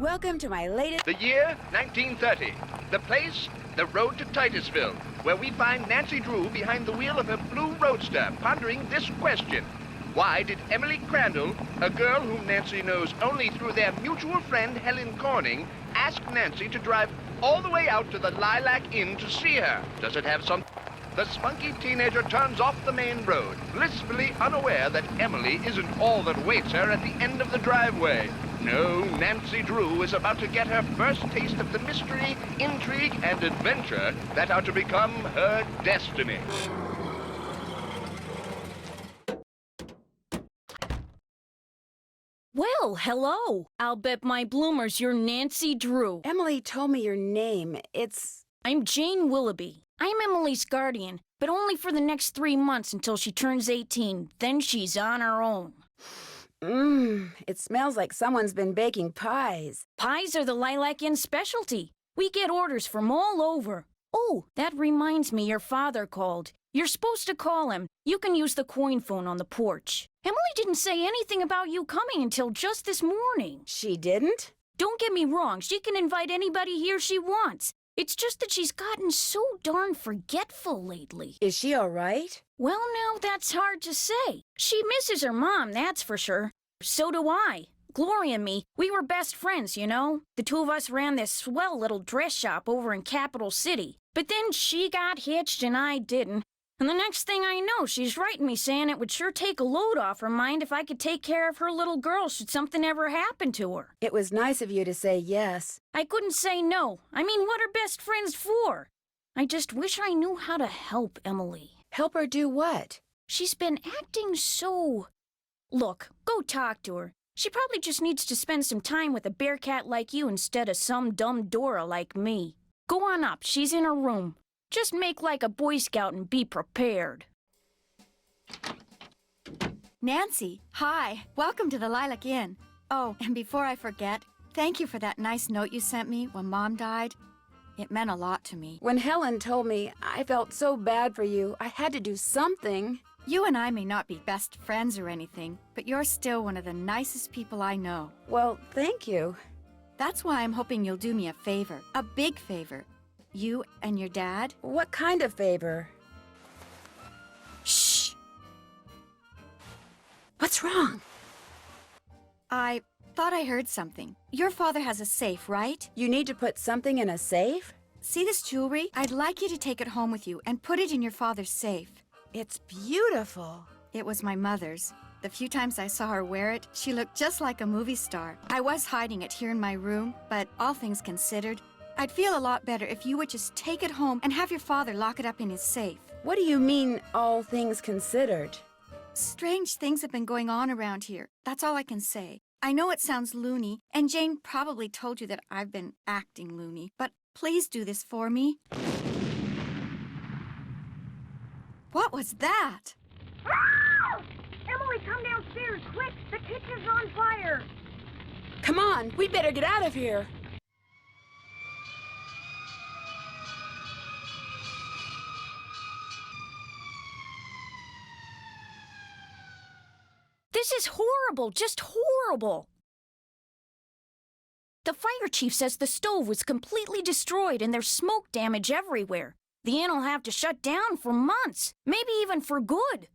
Welcome to my latest... The year, 1930. The place, the road to Titusville, where we find Nancy Drew behind the wheel of her blue roadster, pondering this question. Why did Emily Crandall, a girl whom Nancy knows only through their mutual friend Helen Corning, ask Nancy to drive all the way out to the Lilac Inn to see her? Does it have some... The spunky teenager turns off the main road, blissfully unaware that Emily isn't all that waits her at the end of the driveway. No, Nancy Drew is about to get her first taste of the mystery, intrigue, and adventure that are to become her destiny. Well, hello. I'll bet my bloomers you're Nancy Drew. Emily told me your name. I'm Jane Willoughby. I'm Emily's guardian, but only for the next 3 months until she turns 18. Then she's on her own. It smells like someone's been baking pies. Pies are the Lilac Inn specialty. We get orders from all over. Oh, that reminds me, your father called. You're supposed to call him. You can use the coin phone on the porch. Emily didn't say anything about you coming until just this morning. She didn't? Don't get me wrong, she can invite anybody here she wants. It's just that she's gotten so darn forgetful lately. Is she all right? Well, now, that's hard to say. She misses her mom, that's for sure. So do I. Gloria and me, we were best friends, you know? The two of us ran this swell little dress shop over in Capital City. But then she got hitched and I didn't. And the next thing I know, she's writing me saying it would sure take a load off her mind if I could take care of her little girl should something ever happen to her. It was nice of you to say yes. I couldn't say no. I mean, what are best friends for? I just wish I knew how to help Emily. Help her do what? She's been acting so... Look, go talk to her. She probably just needs to spend some time with a bear cat like you instead of some dumb Dora like me. Go on up, she's in her room. Just make like a Boy Scout and be prepared. Nancy, hi. Welcome to the Lilac Inn. Oh, and before I forget, thank you for that nice note you sent me when Mom died. It meant a lot to me. When Helen told me I felt so bad for you, I had to do something. You and I may not be best friends or anything, but you're still one of the nicest people I know. Well, thank you. That's why I'm hoping you'll do me a favor, a big favor. You and your dad? What kind of favor? Shh! What's wrong? I thought I heard something. Your father has a safe, right? You need to put something in a safe? See this jewelry? I'd like you to take it home with you and put it in your father's safe. It's beautiful. It was my mother's. The few times I saw her wear it, she looked just like a movie star. I was hiding it here in my room, but all things considered, I'd feel a lot better if you would just take it home and have your father lock it up in his safe. What do you mean, all things considered? Strange things have been going on around here. That's all I can say. I know it sounds loony, and Jane probably told you that I've been acting loony, but please do this for me. What was that? Emily, come downstairs, quick! The kitchen's on fire! Come on, we better get out of here. This is horrible, just horrible. The fire chief says the stove was completely destroyed and there's smoke damage everywhere. The inn will have to shut down for months, maybe even for good.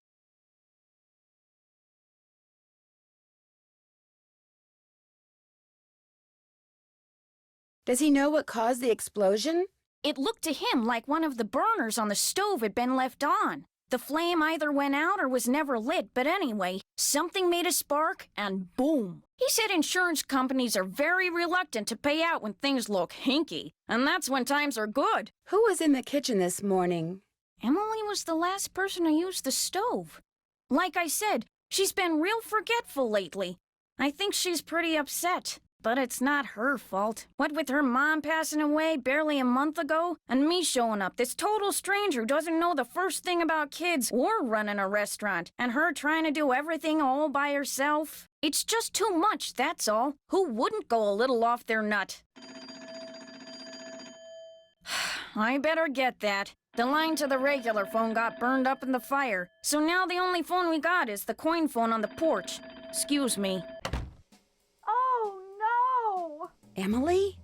Does he know what caused the explosion? It looked to him like one of the burners on the stove had been left on. The flame either went out or was never lit, but anyway, something made a spark, and boom. He said insurance companies are very reluctant to pay out when things look hinky, and that's when times are good. Who was in the kitchen this morning? Emily was the last person to use the stove. Like I said, she's been real forgetful lately. I think she's pretty upset. But it's not her fault. What with her mom passing away barely a month ago, and me showing up, this total stranger who doesn't know the first thing about kids or running a restaurant, and her trying to do everything all by herself. It's just too much, that's all. Who wouldn't go a little off their nut? I better get that. The line to the regular phone got burned up in the fire, so now the only phone we got is the coin phone on the porch. Excuse me. Emily?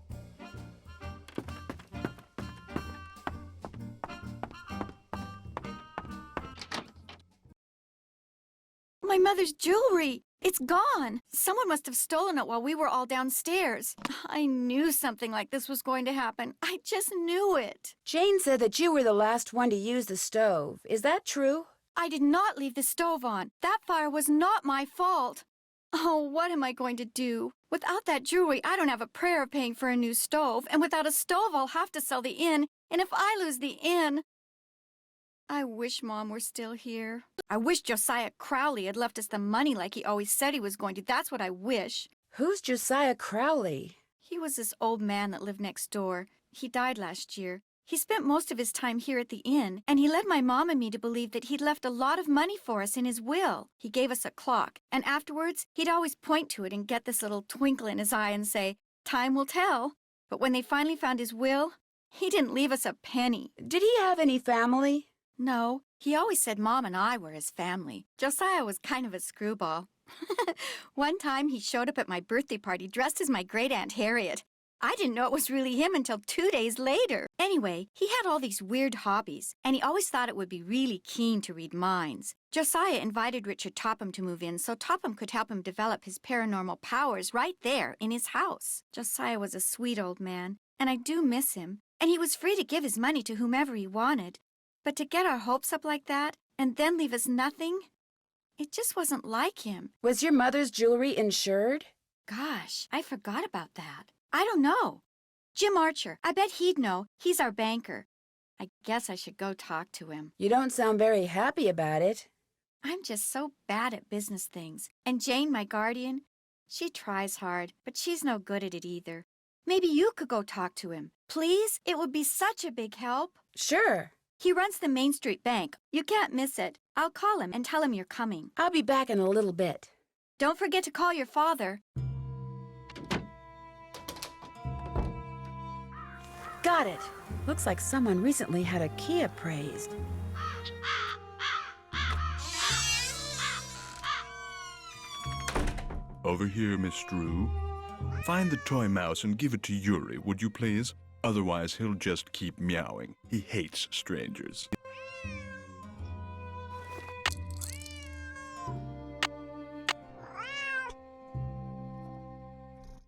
My mother's jewelry! It's gone! Someone must have stolen it while we were all downstairs. I knew something like this was going to happen. I just knew it. Jane said that you were the last one to use the stove. Is that true? I did not leave the stove on. That fire was not my fault. Oh, what am I going to do? Without that jewelry, I don't have a prayer of paying for a new stove. And without a stove, I'll have to sell the inn. And if I lose the inn... I wish Mom were still here. I wish Josiah Crowley had left us the money like he always said he was going to. That's what I wish. Who's Josiah Crowley? He was this old man that lived next door. He died last year. He spent most of his time here at the inn, and he led my mom and me to believe that he'd left a lot of money for us in his will. He gave us a clock, and afterwards, he'd always point to it and get this little twinkle in his eye and say, "Time will tell." But when they finally found his will, he didn't leave us a penny. Did he have any family? No, he always said Mom and I were his family. Josiah was kind of a screwball. One time, he showed up at my birthday party dressed as my great-aunt Harriet. I didn't know it was really him until 2 days later. Anyway, he had all these weird hobbies, and he always thought it would be really keen to read minds. Josiah invited Richard Topham to move in so Topham could help him develop his paranormal powers right there in his house. Josiah was a sweet old man, and I do miss him. And he was free to give his money to whomever he wanted. But to get our hopes up like that, and then leave us nothing, it just wasn't like him. Was your mother's jewelry insured? Gosh, I forgot about that. I don't know. Jim Archer, I bet he'd know. He's our banker. I guess I should go talk to him. You don't sound very happy about it. I'm just so bad at business things. And Jane, my guardian, she tries hard, but she's no good at it either. Maybe you could go talk to him. Please? It would be such a big help. Sure. He runs the Main Street Bank. You can't miss it. I'll call him and tell him you're coming. I'll be back in a little bit. Don't forget to call your father. Got it. Looks like someone recently had a key appraised. Over here, Miss Drew. Find the toy mouse and give it to Yuri, would you please? Otherwise, he'll just keep meowing. He hates strangers.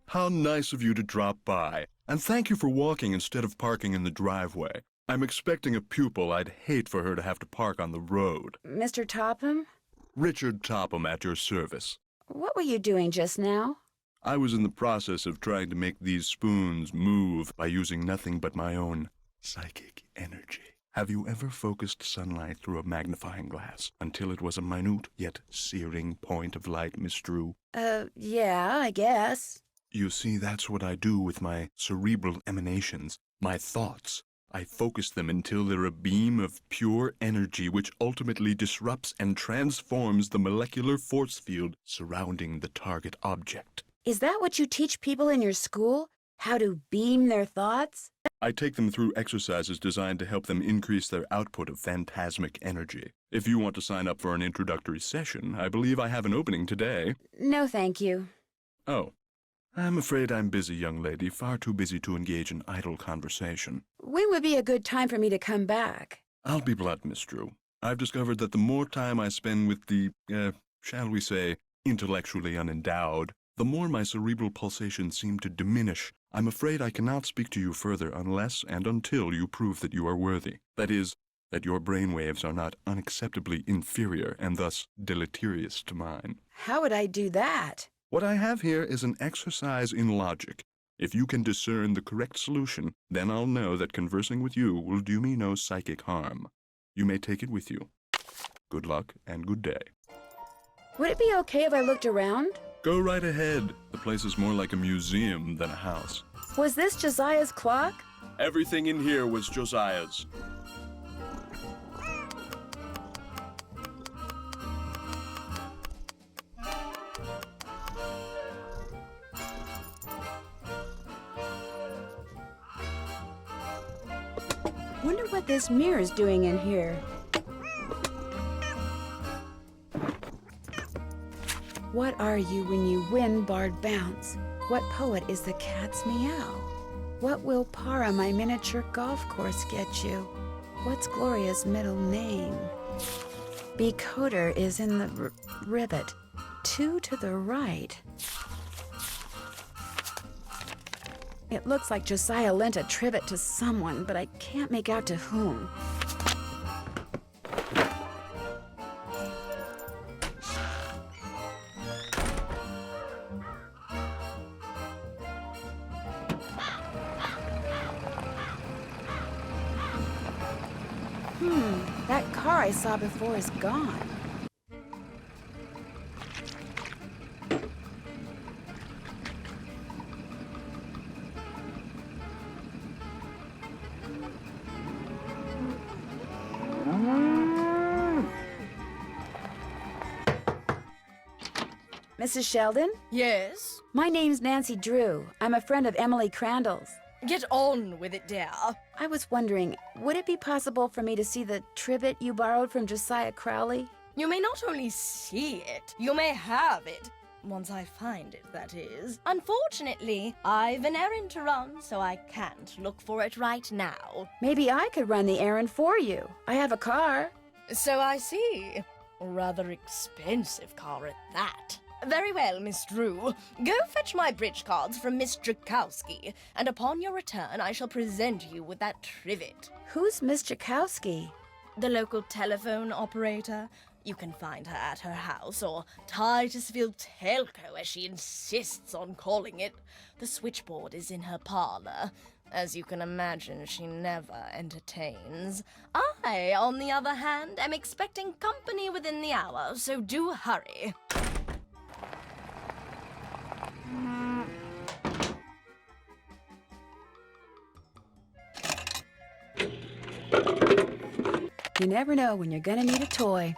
How nice of you to drop by. And thank you for walking instead of parking in the driveway. I'm expecting a pupil. I'd hate for her to have to park on the road. Mr. Topham? Richard Topham at your service. What were you doing just now? I was in the process of trying to make these spoons move by using nothing but my own psychic energy. Have you ever focused sunlight through a magnifying glass until it was a minute yet searing point of light, Miss Drew? Yeah, I guess. You see, that's what I do with my cerebral emanations, my thoughts. I focus them until they're a beam of pure energy which ultimately disrupts and transforms the molecular force field surrounding the target object. Is that what you teach people in your school? How to beam their thoughts? I take them through exercises designed to help them increase their output of phantasmic energy. If you want to sign up for an introductory session, I believe I have an opening today. No, thank you. Oh. I'm afraid I'm busy, young lady, far too busy to engage in idle conversation. When would be a good time for me to come back? I'll be blunt, Miss Drew. I've discovered that the more time I spend with the, shall we say, intellectually unendowed, the more my cerebral pulsations seem to diminish. I'm afraid I cannot speak to you further unless and until you prove that you are worthy. That is, that your brainwaves are not unacceptably inferior and thus deleterious to mine. How would I do that? What I have here is an exercise in logic. If you can discern the correct solution, then I'll know that conversing with you will do me no psychic harm. You may take it with you. Good luck and good day. Would it be okay if I looked around? Go right ahead. The place is more like a museum than a house. Was this Josiah's clock? Everything in here was Josiah's. Wonder what this mirror's doing in here. What are you when you win barred bounce? What poet is the cat's meow? What will Para, my miniature golf course, get you? What's Gloria's middle name? Becoder is in the rivet. 2 to the right. It looks like Josiah lent a trivet to someone, but I can't make out to whom. That car I saw before is gone. Mrs. Sheldon? Yes? My name's Nancy Drew. I'm a friend of Emily Crandall's. Get on with it, dear. I was wondering, would it be possible for me to see the trivet you borrowed from Josiah Crowley? You may not only see it, you may have it. Once I find it, that is. Unfortunately, I've an errand to run, so I can't look for it right now. Maybe I could run the errand for you. I have a car. So I see. A rather expensive car at that. Very well, Miss Drew. Go fetch my bridge cards from Miss Drakowski, and upon your return I shall present you with that trivet. Who's Miss Jakowski? The local telephone operator. You can find her at her house, or Titusville Telco, as she insists on calling it. The switchboard is in her parlor. As you can imagine, she never entertains. I, on the other hand, am expecting company within the hour, so do hurry. You never know when you're gonna need a toy.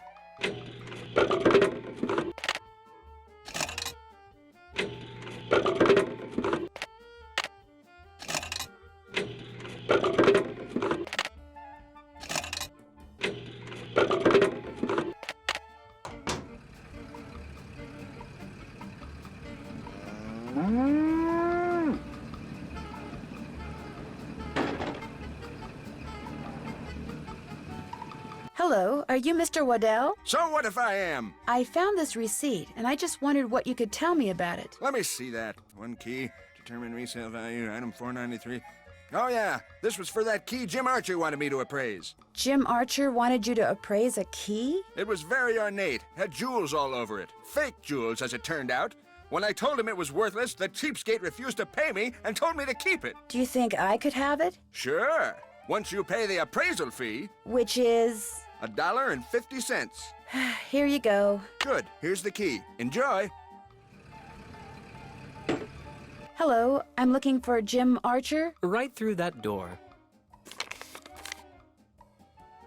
Hello, are you Mr. Waddell? So what if I am? I found this receipt, and I just wondered what you could tell me about it. Let me see that. One key, determine resale value, item 493. Oh yeah, this was for that key Jim Archer wanted me to appraise. Jim Archer wanted you to appraise a key? It was very ornate, had jewels all over it. Fake jewels, as it turned out. When I told him it was worthless, the cheapskate refused to pay me and told me to keep it. Do you think I could have it? Sure, once you pay the appraisal fee. Which is... $1.50. Here you go. Good, here's the key. Enjoy. Hello, I'm looking for Jim Archer. Right through that door.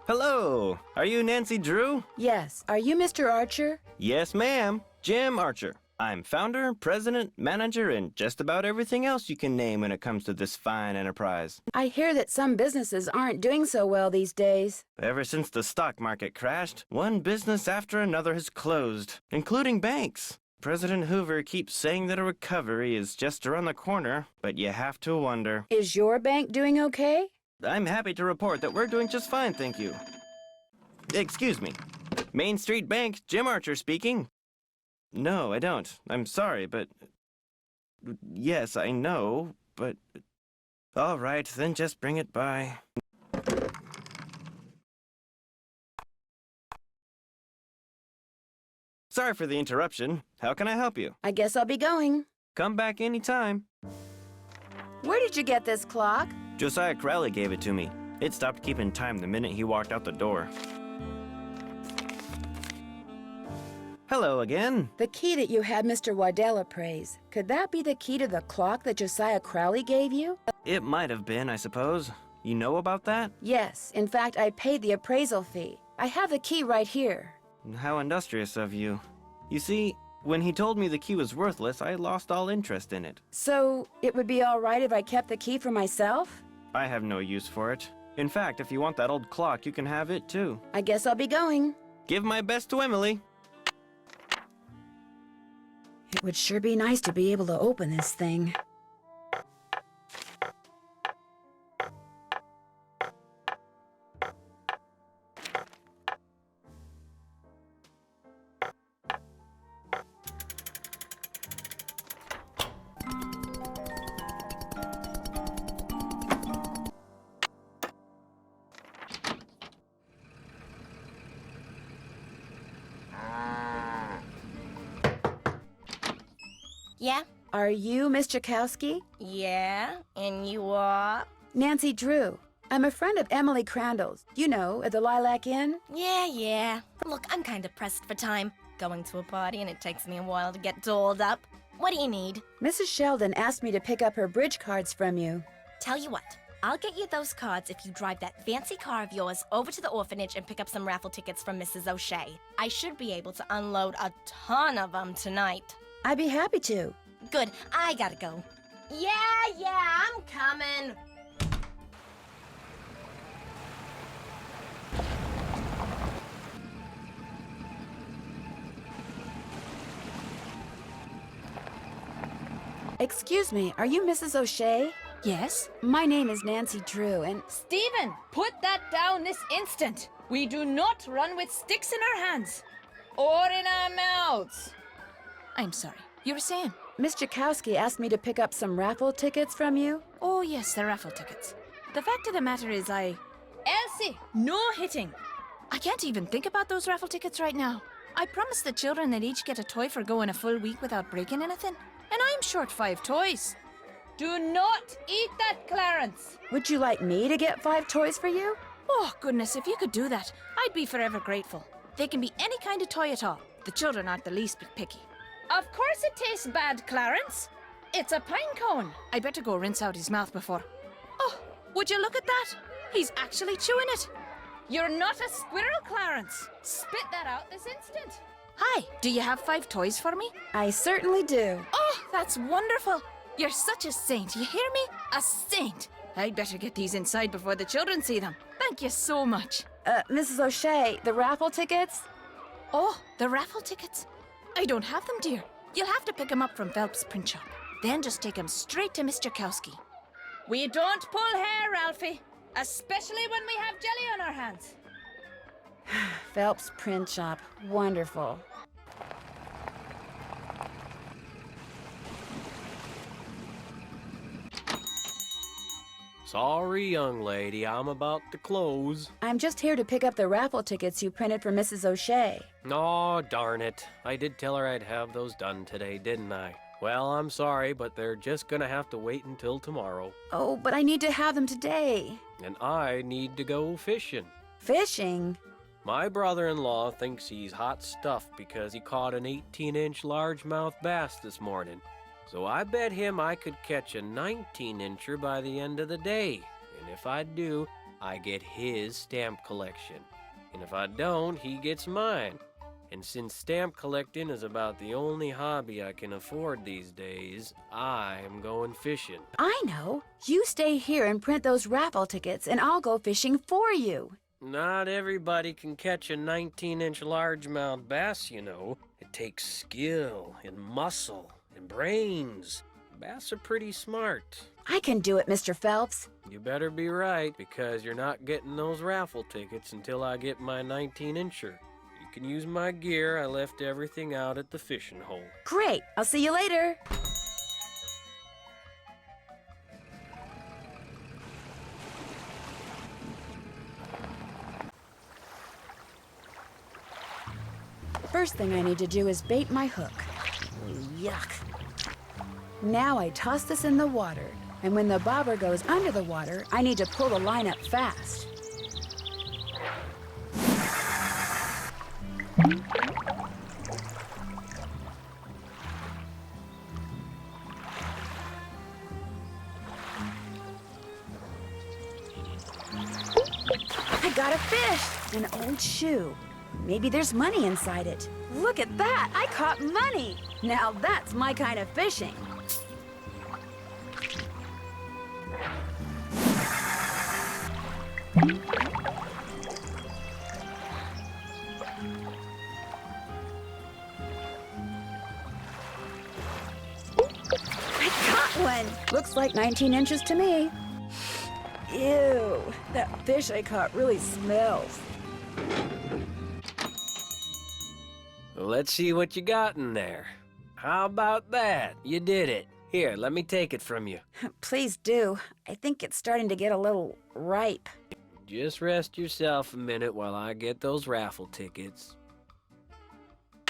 Hello, are you Nancy Drew? Yes, are you Mr. Archer? Yes, ma'am. Jim Archer. I'm founder, president, manager, and just about everything else you can name when it comes to this fine enterprise. I hear that some businesses aren't doing so well these days. Ever since the stock market crashed, one business after another has closed, including banks. President Hoover keeps saying that a recovery is just around the corner, but you have to wonder. Is your bank doing okay? I'm happy to report that we're doing just fine, thank you. Excuse me. Main Street Bank, Jim Archer speaking. No, I don't. I'm sorry, but... Yes, I know, but... All right, then just bring it by. Sorry for the interruption. How can I help you? I guess I'll be going. Come back anytime. Where did you get this clock? Josiah Crowley gave it to me. It stopped keeping time the minute he walked out the door. Hello again. The key that you had Mr. Waddell appraise. Could that be the key to the clock that Josiah Crowley gave you? It might have been, I suppose. You know about that? Yes. In fact, I paid the appraisal fee. I have the key right here. How industrious of you. You see, when he told me the key was worthless, I lost all interest in it. So, it would be all right if I kept the key for myself? I have no use for it. In fact, if you want that old clock, you can have it too. I guess I'll be going. Give my best to Emily. It would sure be nice to be able to open this thing. Yeah? Are you Miss Jakowski? Yeah? And you are? Nancy Drew. I'm a friend of Emily Crandall's. You know, at the Lilac Inn. Yeah. Look, I'm kind of pressed for time. Going to a party and it takes me a while to get dolled up. What do you need? Mrs. Sheldon asked me to pick up her bridge cards from you. Tell you what, I'll get you those cards if you drive that fancy car of yours over to the orphanage and pick up some raffle tickets from Mrs. O'Shea. I should be able to unload a ton of them tonight. I'd be happy to. Good, I gotta go. Yeah, I'm coming. Excuse me, are you Mrs. O'Shea? Yes? My name is Nancy Drew, and Stephen, put that down this instant. We do not run with sticks in our hands or in our mouths. I'm sorry. You were saying? Miss Jakowski asked me to pick up some raffle tickets from you. Oh, yes, the raffle tickets. The fact of the matter is Elsie, no hitting. I can't even think about those raffle tickets right now. I promised the children they'd each get a toy for going a full week without breaking anything. And I'm short 5 toys. Do not eat that, Clarence. Would you like me to get 5 toys for you? Oh, goodness, if you could do that, I'd be forever grateful. They can be any kind of toy at all. The children aren't the least bit picky. Of course it tastes bad, Clarence. It's a pine cone. I better go rinse out his mouth before... Oh, would you look at that? He's actually chewing it. You're not a squirrel, Clarence. Spit that out this instant. Hi, do you have 5 toys for me? I certainly do. Oh, that's wonderful. You're such a saint, you hear me? A saint. I'd better get these inside before the children see them. Thank you so much. Mrs. O'Shea, the raffle tickets? Oh, the raffle tickets? I don't have them, dear. You'll have to pick them up from Phelps' print shop. Then just take them straight to Miss Jakowski. We don't pull hair, Ralphie. Especially when we have jelly on our hands. Phelps print shop. Wonderful. Sorry, young lady, I'm about to close. I'm just here to pick up the raffle tickets you printed for Mrs. O'Shea. Aw, darn it. I did tell her I'd have those done today, didn't I? Well, I'm sorry, but they're just gonna have to wait until tomorrow. Oh, but I need to have them today. And I need to go fishing. Fishing? My brother-in-law thinks he's hot stuff because he caught an 18-inch largemouth bass this morning. So I bet him I could catch a 19-incher by the end of the day. And if I do, I get his stamp collection. And if I don't, he gets mine. And since stamp collecting is about the only hobby I can afford these days, I am going fishing. I know. You stay here and print those raffle tickets, and I'll go fishing for you. Not everybody can catch a 19-inch largemouth bass, you know. It takes skill and muscle and brains. Bass are pretty smart. I can do it, Mr. Phelps. You better be right, because you're not getting those raffle tickets until I get my 19-incher. You can use my gear. I left everything out at the fishing hole. Great. I'll see you later. First thing I need to do is bait my hook. Yuck. Now I toss this in the water, and when the bobber goes under the water, I need to pull the line up fast. I got a fish! An old shoe. Maybe there's money inside it. Look at that! I caught money! Now that's my kind of fishing. Looks like 19 inches to me. Ew, that fish I caught really smells. Let's see what you got in there. How about that? You did it. Here, let me take it from you. Please do. I think it's starting to get a little ripe. Just rest yourself a minute while I get those raffle tickets.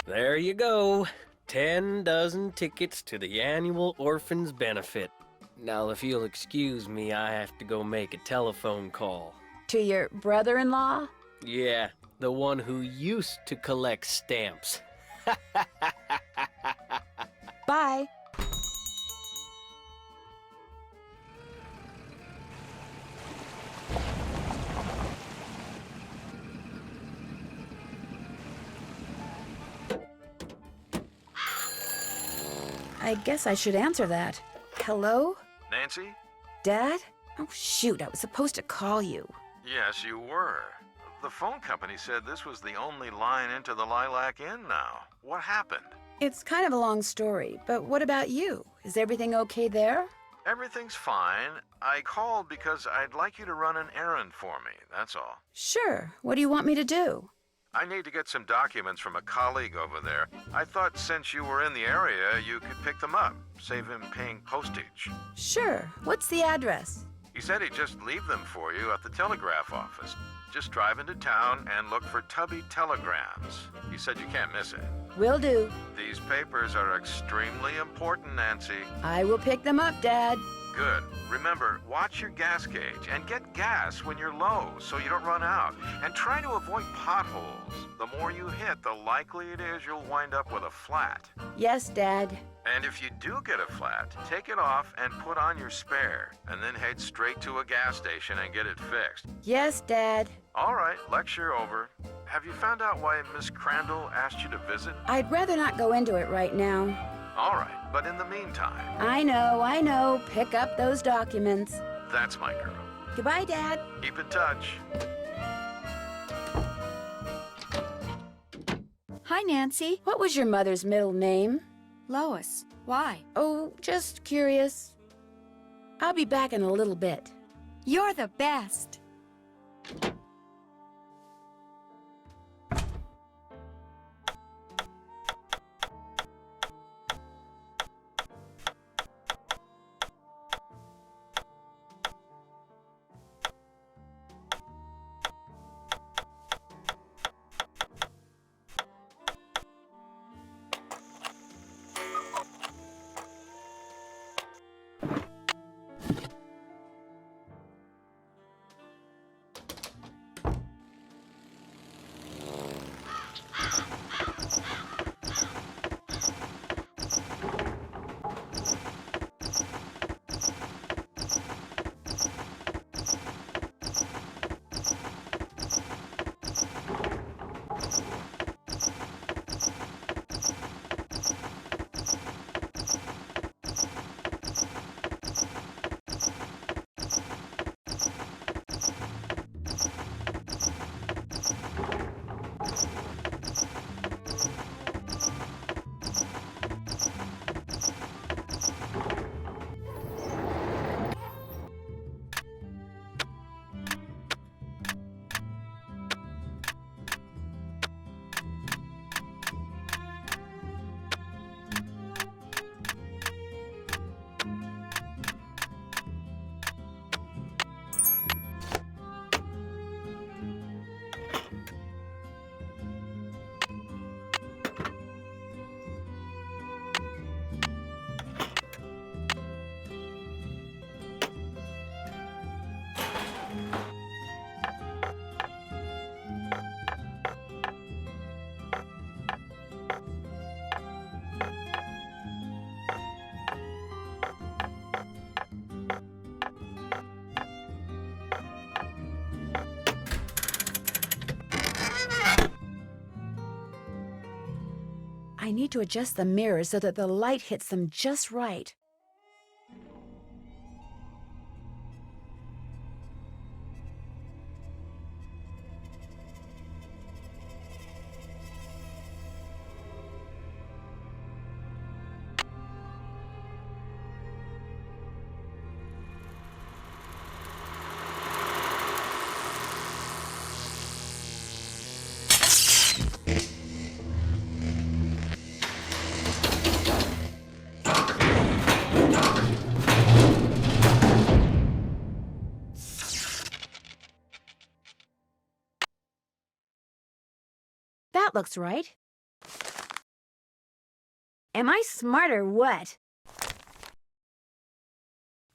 There you go. 10 dozen tickets to the annual Orphans Benefit. Now, if you'll excuse me, I have to go make a telephone call. To your brother-in-law? Yeah, the one who used to collect stamps. Bye. I guess I should answer that. Hello? Nancy? Dad? Oh, shoot, I was supposed to call you. Yes, you were. The phone company said this was the only line into the Lilac Inn now. What happened? It's kind of a long story, but what about you? Is everything okay there? Everything's fine. I called because I'd like you to run an errand for me, that's all. Sure. What do you want me to do? I need to get some documents from a colleague over there. I thought since you were in the area, you could pick them up, save him paying postage. Sure. What's the address? He said he'd just leave them for you at the telegraph office. Just drive into town and look for Tubby Telegrams. He said you can't miss it. Will do. These papers are extremely important, Nancy. I will pick them up, Dad. Good. Remember, watch your gas gauge and get gas when you're low so you don't run out. And try to avoid potholes. The more you hit, the likely it is you'll wind up with a flat. Yes, Dad. And if you do get a flat, take it off and put on your spare, and then head straight to a gas station and get it fixed. Yes, Dad. All right, lecture over. Have you found out why Miss Crandall asked you to visit? I'd rather not go into it right now. All right, but in the meantime... I know. Pick up those documents. That's my girl. Goodbye, Dad. Keep in touch. Hi, Nancy. What was your mother's middle name? Lois. Why? Oh, just curious. I'll be back in a little bit. You're the best. I need to adjust the mirror so that the light hits them just right. That looks right. Am I smart or what?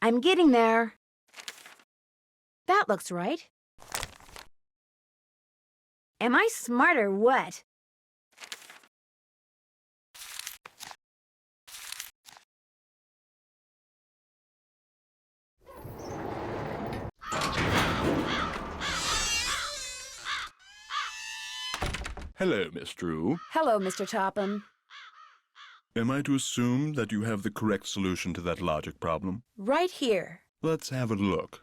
I'm getting there. That looks right. Am I smart or what? Hello, Miss Drew. Hello, Mr. Topham. Am I to assume that you have the correct solution to that logic problem? Right here. Let's have a look.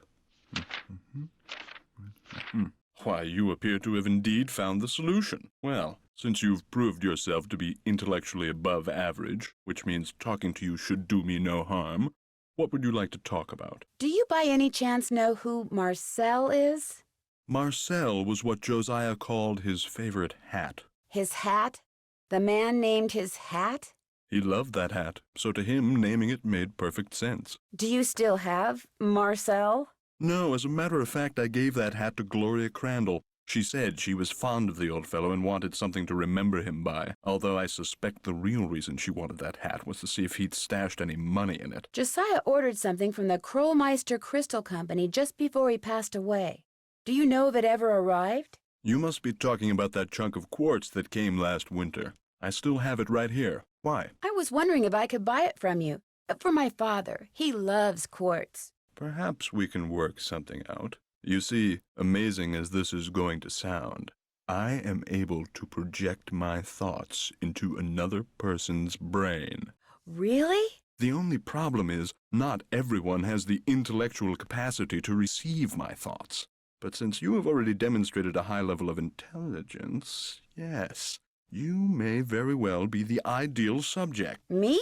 Why, you appear to have indeed found the solution. Well, since you've proved yourself to be intellectually above average, which means talking to you should do me no harm, what would you like to talk about? Do you by any chance know who Marcel is? Marcel was what Josiah called his favorite hat. His hat? The man named his hat? He loved that hat, so to him, naming it made perfect sense. Do you still have Marcel? No, as a matter of fact, I gave that hat to Gloria Crandall. She said she was fond of the old fellow and wanted something to remember him by, although I suspect the real reason she wanted that hat was to see if he'd stashed any money in it. Josiah ordered something from the Krollmeister Crystal Company just before he passed away. Do you know if it ever arrived? You must be talking about that chunk of quartz that came last winter. I still have it right here. Why? I was wondering if I could buy it from you. For my father. He loves quartz. Perhaps we can work something out. You see, amazing as this is going to sound, I am able to project my thoughts into another person's brain. Really? The only problem is, not everyone has the intellectual capacity to receive my thoughts. But since you have already demonstrated a high level of intelligence, yes, you may very well be the ideal subject. Me?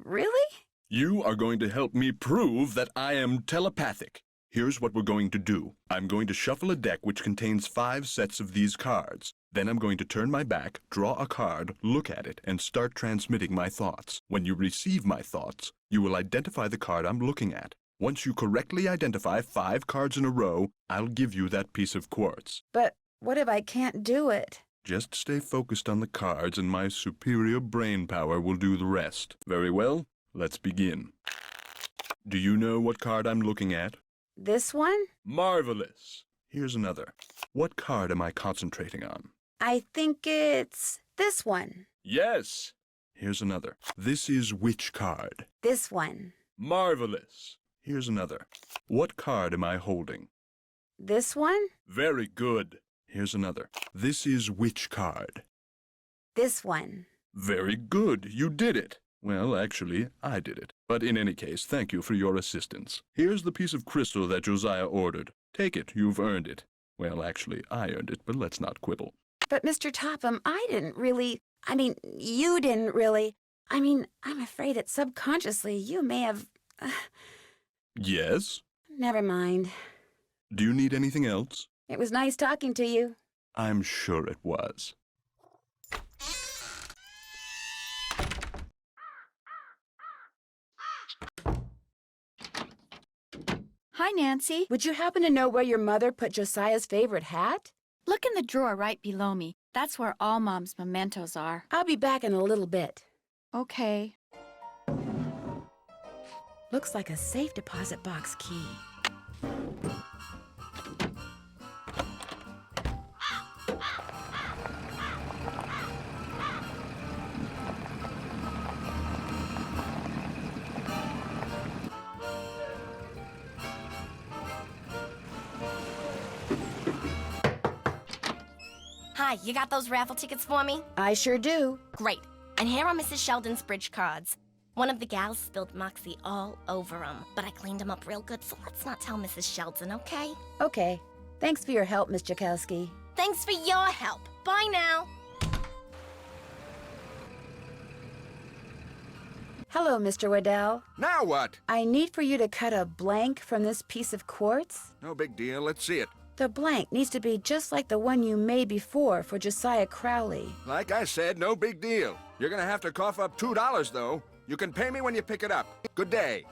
Really? You are going to help me prove that I am telepathic. Here's what we're going to do. I'm going to shuffle a deck which contains 5 sets of these cards. Then I'm going to turn my back, draw a card, look at it, and start transmitting my thoughts. When you receive my thoughts, you will identify the card I'm looking at. Once you correctly identify 5 cards in a row, I'll give you that piece of quartz. But what if I can't do it? Just stay focused on the cards and my superior brain power will do the rest. Very well, let's begin. Do you know what card I'm looking at? This one? Marvelous. Here's another. What card am I concentrating on? I think it's this one. Yes. Here's another. This is which card? This one. Marvelous. Here's another. What card am I holding? This one? Very good. Here's another. This is which card? This one. Very good. You did it. Well, actually, I did it. But in any case, thank you for your assistance. Here's the piece of crystal that Josiah ordered. Take it. You've earned it. Well, actually, I earned it, but let's not quibble. But, Mr. Topham, you didn't really. I'm afraid that subconsciously you may have... Yes? Never mind. Do you need anything else? It was nice talking to you. I'm sure it was. Hi, Nancy. Would you happen to know where your mother put Josiah's favorite hat? Look in the drawer right below me. That's where all Mom's mementos are. I'll be back in a little bit. Okay. Looks like a safe deposit box key. Hi, you got those raffle tickets for me? I sure do. Great. And here are Mrs. Sheldon's bridge cards. One of the gals spilled Moxie all over them, but I cleaned them up real good, so let's not tell Mrs. Sheldon, okay? Okay. Thanks for your help, Miss Jakowski. Thanks for your help. Bye now. Hello, Mr. Waddell. Now what? I need for you to cut a blank from this piece of quartz. No big deal. Let's see it. The blank needs to be just like the one you made before for Josiah Crowley. Like I said, no big deal. You're gonna have to cough up $2, though. You can pay me when you pick it up. Good day.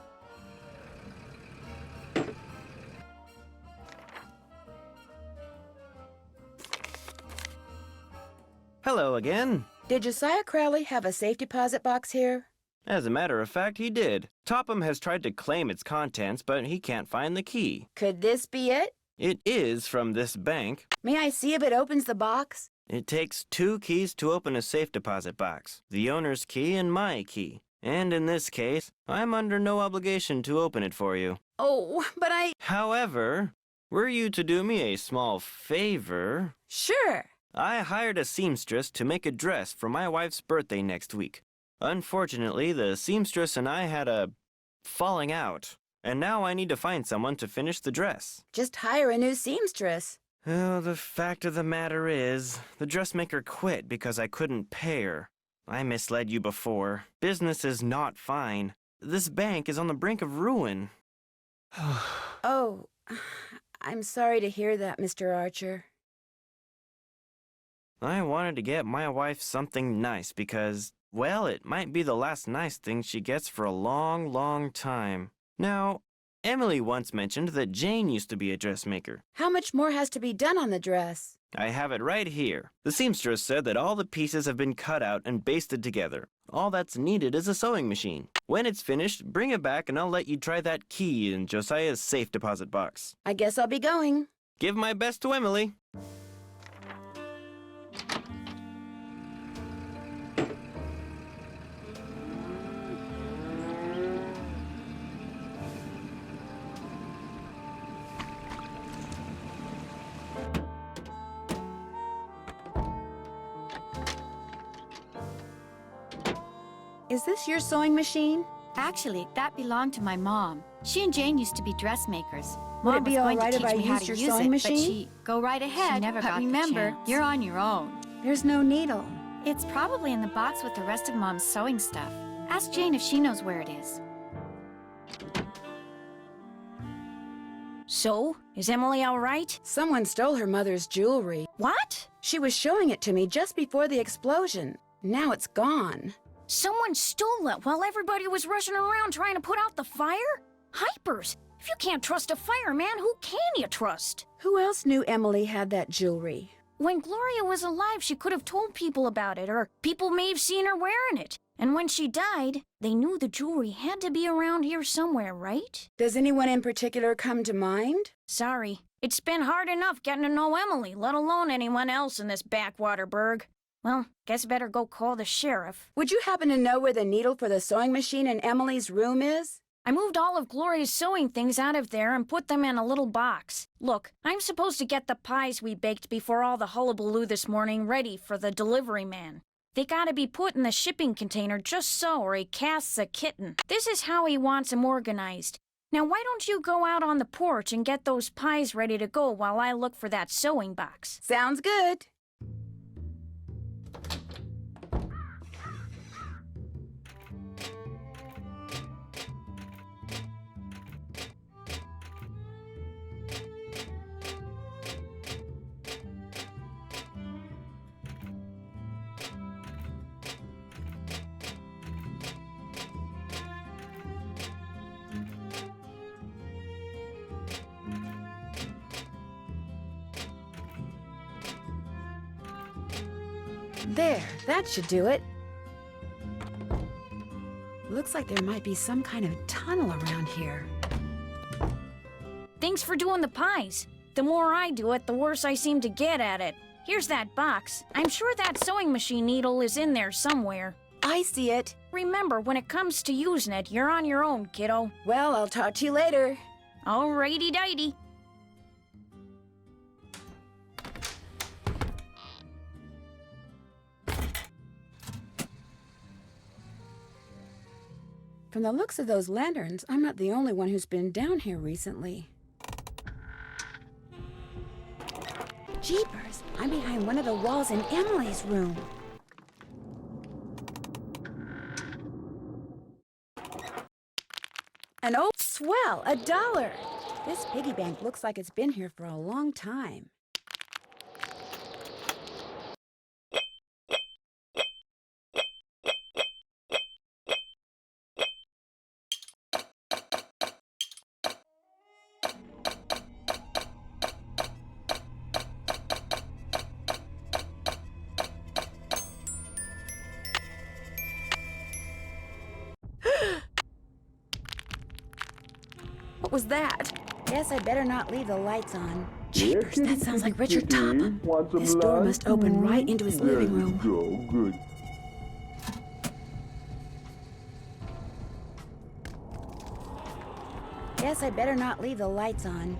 Hello again. Did Josiah Crowley have a safe deposit box here? As a matter of fact, he did. Topham has tried to claim its contents, but he can't find the key. Could this be it? It is from this bank. May I see if it opens the box? It takes 2 keys to open a safe deposit box. The owner's key and my key. And in this case, I'm under no obligation to open it for you. Oh, but However, were you to do me a small favor... Sure. I hired a seamstress to make a dress for my wife's birthday next week. Unfortunately, the seamstress and I had a falling out, and now I need to find someone to finish the dress. Just hire a new seamstress. Oh, the fact of the matter is, the dressmaker quit because I couldn't pay her. I misled you before. Business is not fine. This bank is on the brink of ruin. Oh, I'm sorry to hear that, Mr. Archer. I wanted to get my wife something nice because, well, it might be the last nice thing she gets for a long, long time. Now, Emily once mentioned that Jane used to be a dressmaker. How much more has to be done on the dress? I have it right here. The seamstress said that all the pieces have been cut out and basted together. All that's needed is a sewing machine. When it's finished, bring it back and I'll let you try that key in Josiah's safe deposit box. I guess I'll be going. Give my best to Emily. Is this your sewing machine? Actually, that belonged to my mom. She and Jane used to be dressmakers. Would Mom it be was all going right to if teach I me how used to your use sewing it, machine? But she go right ahead. She never but got the remember, chance. you're on your own. There's no needle. It's probably in the box with the rest of Mom's sewing stuff. Ask Jane if she knows where it is. So, is Emily all right? Someone stole her mother's jewelry. What? She was showing it to me just before the explosion. Now it's gone. Someone stole it while everybody was rushing around trying to put out the fire? Hypers! If you can't trust a fireman, who can you trust? Who else knew Emily had that jewelry? When Gloria was alive, she could have told people about it, or people may have seen her wearing it. And when she died, they knew the jewelry had to be around here somewhere, right? Does anyone in particular come to mind? Sorry. It's been hard enough getting to know Emily, let alone anyone else in this backwater burg. Well, guess better go call the sheriff. Would you happen to know where the needle for the sewing machine in Emily's room is? I moved all of Gloria's sewing things out of there and put them in a little box. Look, I'm supposed to get the pies we baked before all the hullabaloo this morning ready for the delivery man. They gotta be put in the shipping container just so, or he casts a kitten. This is how he wants them organized. Now why don't you go out on the porch and get those pies ready to go while I look for that sewing box? Sounds good. There, that should do it. Looks like there might be some kind of tunnel around here. Thanks for doing the pies. The more I do it, the worse I seem to get at it. Here's that box. I'm sure that sewing machine needle is in there somewhere. I see it. Remember, when it comes to using it, you're on your own, kiddo. Well, I'll talk to you later. Alrighty-dighty. From the looks of those lanterns, I'm not the only one who's been down here recently. Jeepers, I'm behind one of the walls in Emily's room. An old swell, $1. This piggy bank looks like it's been here for a long time. What was that? Guess I better not leave the lights on. Jeepers, that sounds like Richard Topham. This door must open right into his living room. Good. Guess I better not leave the lights on.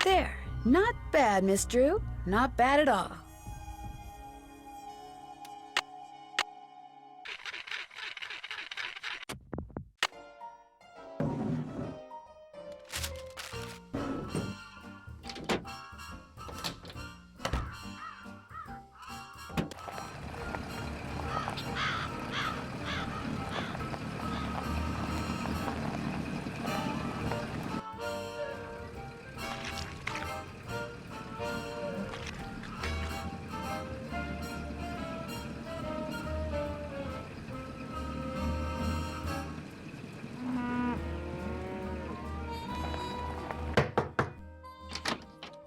There. Not bad, Miss Drew. Not bad at all.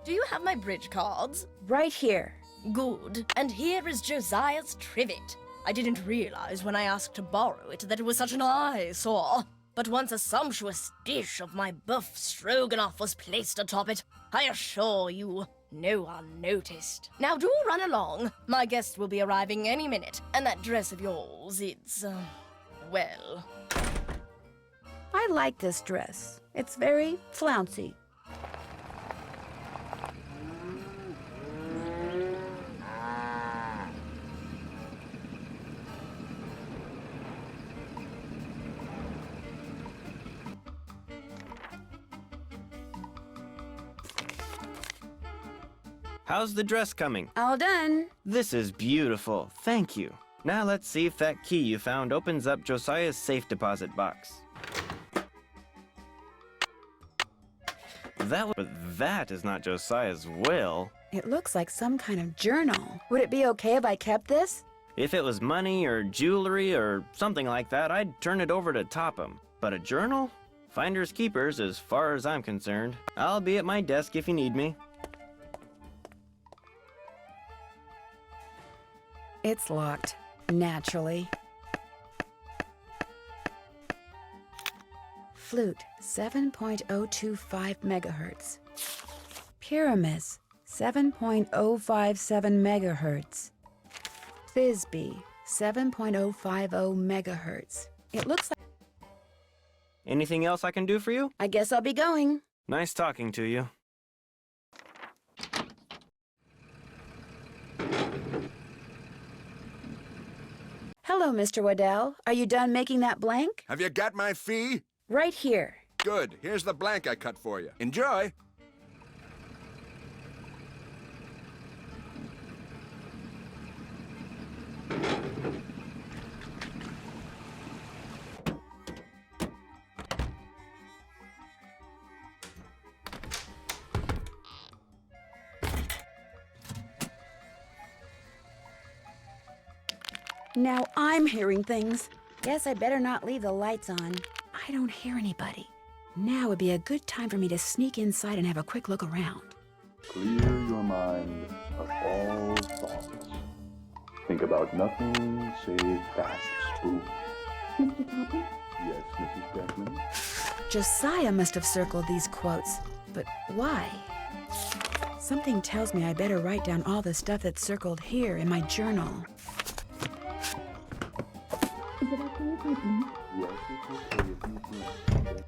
Do you have my bridge cards? Right here. Good. And here is Josiah's trivet. I didn't realize when I asked to borrow it that it was such an eyesore. But once a sumptuous dish of my buff stroganoff was placed atop it, I assure you, no one noticed. Now do run along. My guest will be arriving any minute, and that dress of yours, it's, well... I like this dress. It's very flouncy. How's the dress coming? All done. This is beautiful. Thank you. Now let's see if that key you found opens up Josiah's safe deposit box. That is not Josiah's will. It looks like some kind of journal. Would it be okay if I kept this? If it was money or jewelry or something like that, I'd turn it over to Topham. But a journal? Finders keepers as far as I'm concerned. I'll be at my desk if you need me. It's locked, naturally. Flute, 7.025 megahertz. Pyramus, 7.057 megahertz. Thisbe, 7.050 megahertz. It looks like... Anything else I can do for you? I guess I'll be going. Nice talking to you. Hello, Mr. Waddell. Are you done making that blank? Have you got my fee? Right here. Good. Here's the blank I cut for you. Enjoy. Now I'm hearing things. Guess I better not leave the lights on. I don't hear anybody. Now would be a good time for me to sneak inside and have a quick look around. Clear your mind of all thoughts. Think about nothing save that spoon. Mr. Topham? Yes, Mrs. Beckman? Josiah must have circled these quotes. But why? Something tells me I better write down all the stuff that's circled here in my journal. Is it okay if I blink? Yes, it's okay if you blink.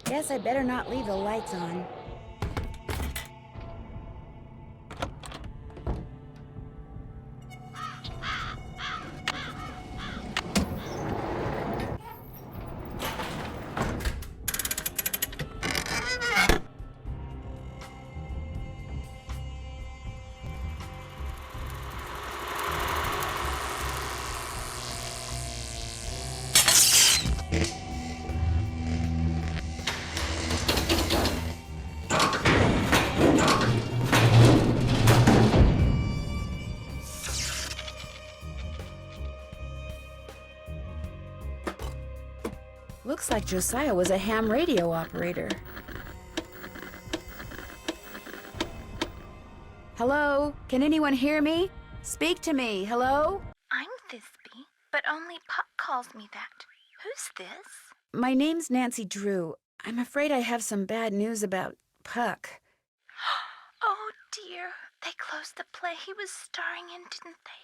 Guess I better not leave the lights on. Looks like Josiah was a ham radio operator. Hello? Can anyone hear me? Speak to me. Hello? I'm Thisbe, but only Puck calls me that. Who's this? My name's Nancy Drew. I'm afraid I have some bad news about Puck. Oh dear, they closed the play he was starring in, didn't they?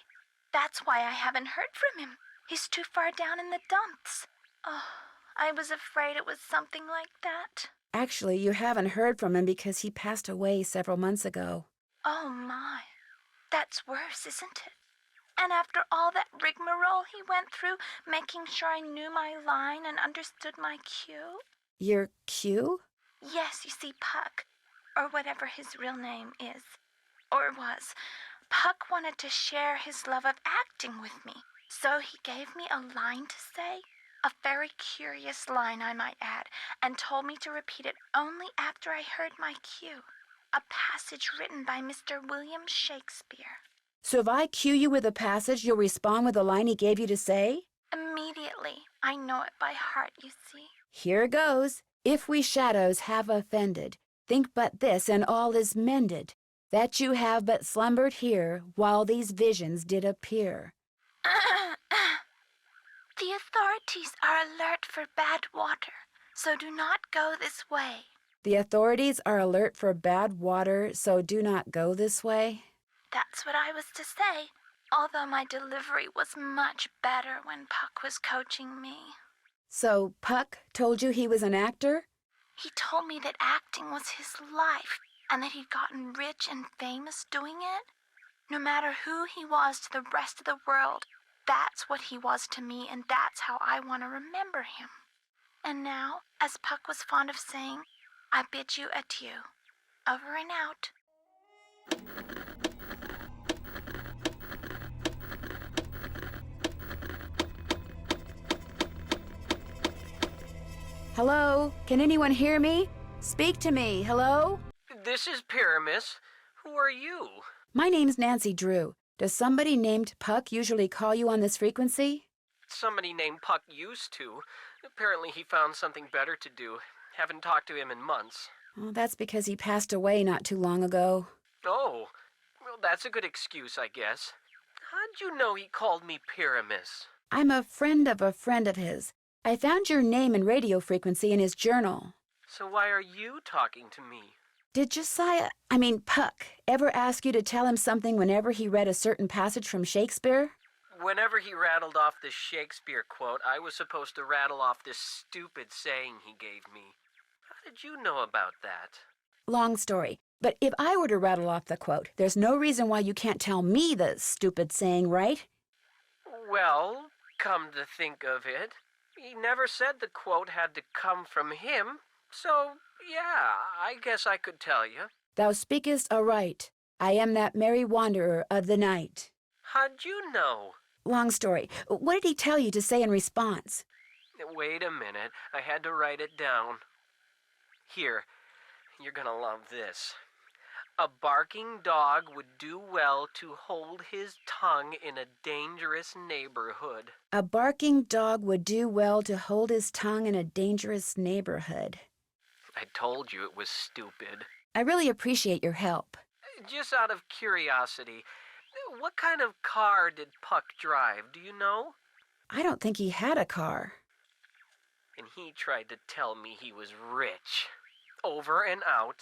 That's why I haven't heard from him. He's too far down in the dumps. Oh, I was afraid it was something like that. Actually, you haven't heard from him because he passed away several months ago. Oh my, that's worse, isn't it? And after all that rigmarole he went through, making sure I knew my line and understood my cue? Your cue? Yes, you see, Puck, or whatever his real name is, or was, Puck wanted to share his love of acting with me. So he gave me a line to say, a very curious line I might add, and told me to repeat it only after I heard my cue. A passage written by Mr. William Shakespeare. So if I cue you with a passage, you'll respond with the line he gave you to say? Immediately. I know it by heart, you see. Here goes. If we shadows have offended, think but this, and all is mended, that you have but slumbered here, while these visions did appear. The authorities are alert for bad water, so do not go this way. The authorities are alert for bad water, so do not go this way. That's what I was to say, although my delivery was much better when Puck was coaching me. So Puck told you he was an actor? He told me that acting was his life, and that he'd gotten rich and famous doing it. No matter who he was to the rest of the world, that's what he was to me, and that's how I want to remember him. And now, as Puck was fond of saying, I bid you adieu. Over and out. Hello? Can anyone hear me? Speak to me. Hello? This is Pyramus. Who are you? My name's Nancy Drew. Does somebody named Puck usually call you on this frequency? Somebody named Puck used to. Apparently he found something better to do. Haven't talked to him in months. Well, that's because he passed away not too long ago. Oh, well, that's a good excuse, I guess. How'd you know he called me Pyramus? I'm a friend of his. I found your name and radio frequency in his journal. So why are you talking to me? Did Puck, ever ask you to tell him something whenever he read a certain passage from Shakespeare? Whenever he rattled off this Shakespeare quote, I was supposed to rattle off this stupid saying he gave me. How did you know about that? Long story. But if I were to rattle off the quote, there's no reason why you can't tell me the stupid saying, right? Well, come to think of it, he never said the quote had to come from him. So, yeah, I guess I could tell you. Thou speakest aright. I am that merry wanderer of the night. How'd you know? Long story. What did he tell you to say in response? Wait a minute. I had to write it down. Here, you're gonna love this. A barking dog would do well to hold his tongue in a dangerous neighborhood. A barking dog would do well to hold his tongue in a dangerous neighborhood. I told you it was stupid. I really appreciate your help. Just out of curiosity, what kind of car did Puck drive, do you know? I don't think he had a car. And he tried to tell me he was rich. Over and out.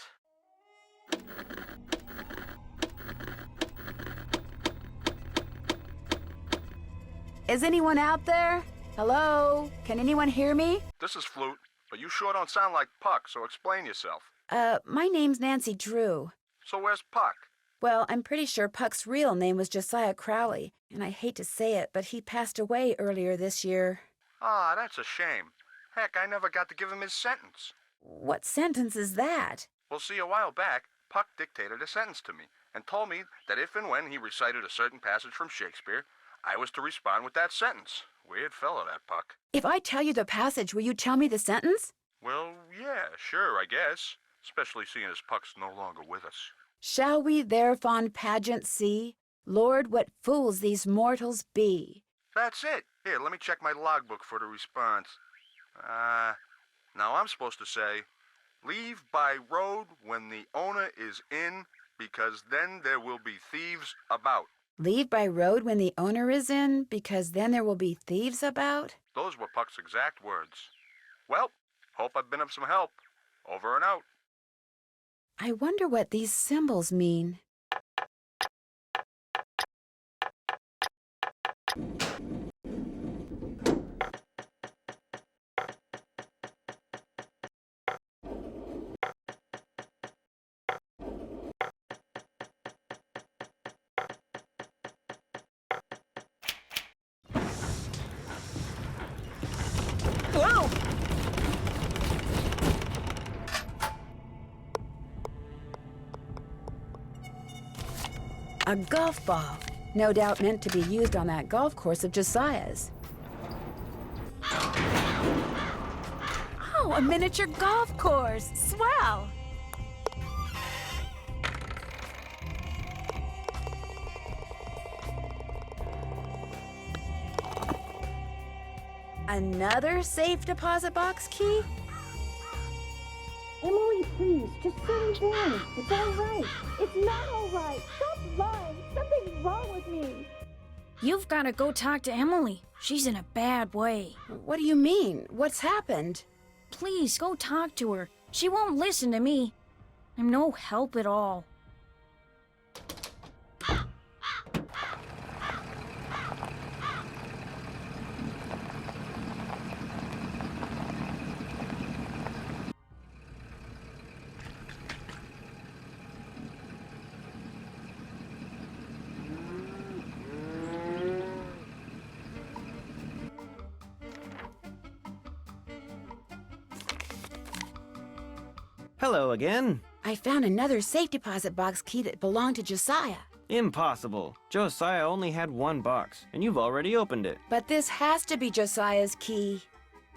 Is anyone out there? Hello? Can anyone hear me? This is Flute, but you sure don't sound like Puck, so explain yourself. My name's Nancy Drew. So where's Puck? Well, I'm pretty sure Puck's real name was Josiah Crowley, and I hate to say it, but he passed away earlier this year. Ah, that's a shame. Heck, I never got to give him his sentence. What sentence is that? Well, see, a while back, Puck dictated a sentence to me and told me that if and when he recited a certain passage from Shakespeare, I was to respond with that sentence. Weird fellow, that Puck. If I tell you the passage, will you tell me the sentence? Well, yeah, sure, I guess. Especially seeing as Puck's no longer with us. Shall we their fond pageant see? Lord, what fools these mortals be. That's it. Here, let me check my logbook for the response. Now I'm supposed to say, leave by road when the owner is in, because then there will be thieves about. Leave by road when the owner is in, because then there will be thieves about? Those were Puck's exact words. Well, hope I've been of some help. Over and out. I wonder what these symbols mean. Whoa! A golf ball, no doubt meant to be used on that golf course of Josiah's. Oh, a miniature golf course! Swell! Another safe deposit box key? Emily, please, just sit down. It's all right. It's not all right. Stop lying. Something's wrong with me. You've got to go talk to Emily. She's in a bad way. What do you mean? What's happened? Please, go talk to her. She won't listen to me. I'm no help at all. Hello again. I found another safe deposit box key that belonged to Josiah. Impossible. Josiah only had one box, and you've already opened it. But this has to be Josiah's key.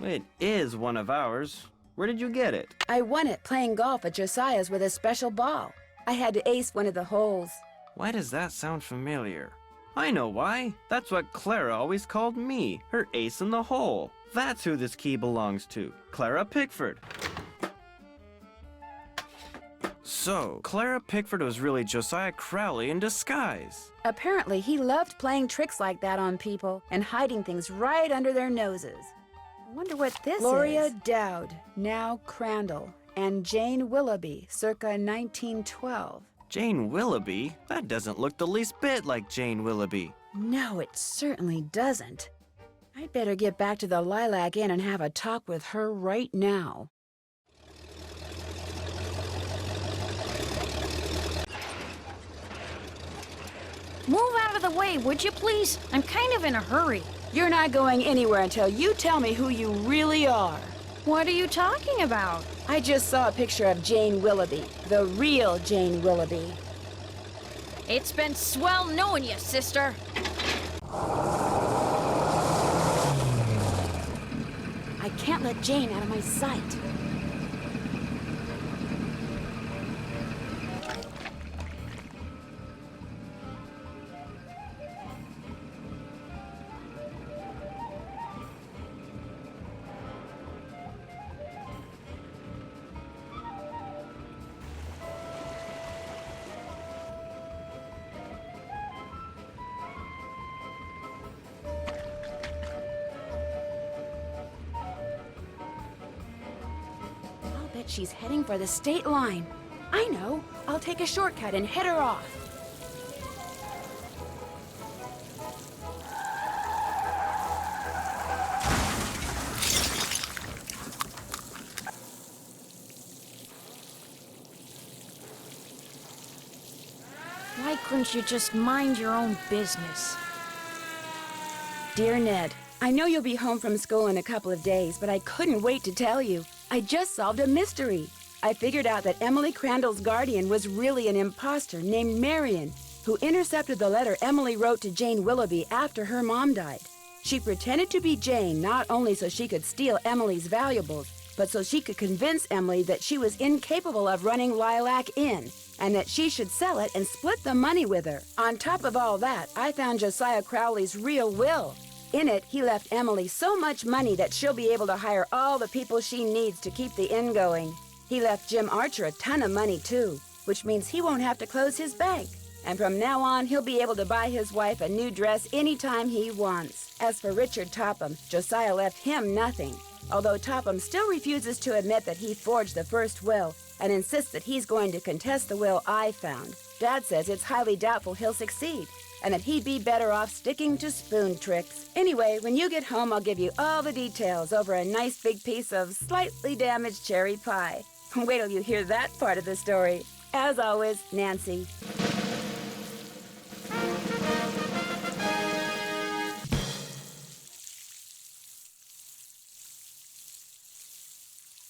It is one of ours. Where did you get it? I won it playing golf at Josiah's with a special ball. I had to ace one of the holes. Why does that sound familiar? I know why. That's what Clara always called me, her ace in the hole. That's who this key belongs to, Clara Pickford. So, Clara Pickford was really Josiah Crowley in disguise. Apparently, he loved playing tricks like that on people and hiding things right under their noses. I wonder what this Gloria is. Dowd, now Crandall, and Jane Willoughby, circa 1912. Jane Willoughby? That doesn't look the least bit like Jane Willoughby. No, it certainly doesn't. I'd better get back to the Lilac Inn and have a talk with her right now. Move out of the way, would you please? I'm kind of in a hurry. You're not going anywhere until you tell me who you really are. What are you talking about? I just saw a picture of Jane Willoughby, the real Jane Willoughby. It's been swell knowing you, sister. I can't let Jane out of my sight. She's heading for the state line. I know. I'll take a shortcut and head her off. Why couldn't you just mind your own business? Dear Ned, I know you'll be home from school in a couple of days, but I couldn't wait to tell you. I just solved a mystery. I figured out that Emily Crandall's guardian was really an imposter named Marion, who intercepted the letter Emily wrote to Jane Willoughby after her mom died. She pretended to be Jane not only so she could steal Emily's valuables, but so she could convince Emily that she was incapable of running Lilac Inn, and that she should sell it and split the money with her. On top of all that, I found Josiah Crowley's real will. In it, he left Emily so much money that she'll be able to hire all the people she needs to keep the inn going. He left Jim Archer a ton of money, too, which means he won't have to close his bank. And from now on, he'll be able to buy his wife a new dress anytime he wants. As for Richard Topham, Josiah left him nothing, although Topham still refuses to admit that he forged the first will and insists that he's going to contest the will I found. Dad says it's highly doubtful he'll succeed, and that he'd be better off sticking to spoon tricks. Anyway, when you get home, I'll give you all the details over a nice big piece of slightly damaged cherry pie. Wait till you hear that part of the story. As always, Nancy.